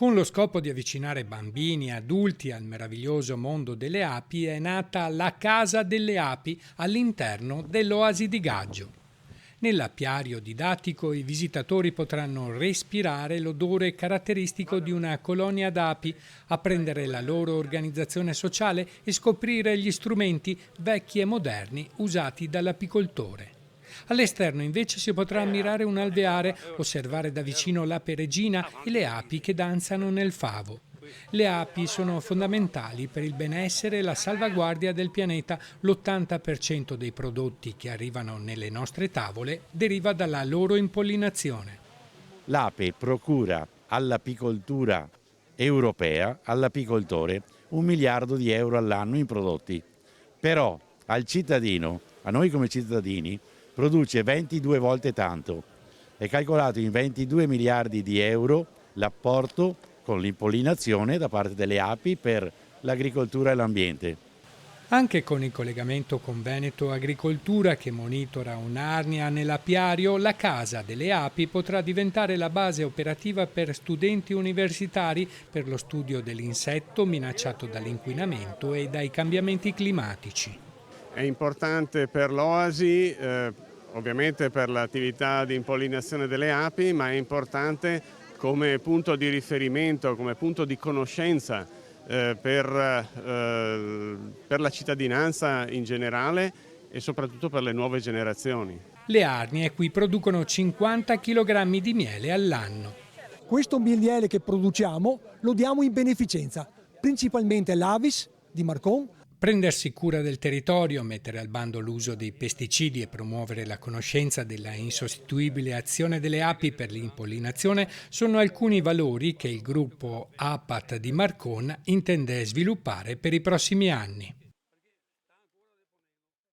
Con lo scopo di avvicinare bambini e adulti al meraviglioso mondo delle api è nata la Casa delle Api all'interno dell'Oasi di Gaggio. Nell'apiario didattico i visitatori potranno respirare l'odore caratteristico di una colonia d'api, apprendere la loro organizzazione sociale e scoprire gli strumenti vecchi e moderni usati dall'apicoltore. All'esterno invece si potrà ammirare un alveare, osservare da vicino l'ape regina e le api che danzano nel favo. Le api sono fondamentali per il benessere e la salvaguardia del pianeta. L'80% dei prodotti che arrivano nelle nostre tavole deriva dalla loro impollinazione. L'ape procura all'apicoltura europea, all'apicoltore, 1 miliardo di euro all'anno in prodotti. Però al cittadino, a noi come cittadini, produce 22 volte tanto. È calcolato in 22 miliardi di euro l'apporto con l'impollinazione da parte delle api per l'agricoltura e l'ambiente. Anche con il collegamento con Veneto Agricoltura che monitora un'arnia nell'apiario, la Casa delle Api potrà diventare la base operativa per studenti universitari per lo studio dell'insetto minacciato dall'inquinamento e dai cambiamenti climatici. È importante per l'Oasi, ovviamente per l'attività di impollinazione delle api, ma è importante come punto di riferimento, come punto di conoscenza per la cittadinanza in generale e soprattutto per le nuove generazioni. Le arnie qui producono 50 kg di miele all'anno. Questo miele che produciamo lo diamo in beneficenza, principalmente all'Avis di Marcon. Prendersi cura del territorio, mettere al bando l'uso dei pesticidi e promuovere la conoscenza della insostituibile azione delle api per l'impollinazione sono alcuni valori che il gruppo APAT di Marcon intende sviluppare per i prossimi anni.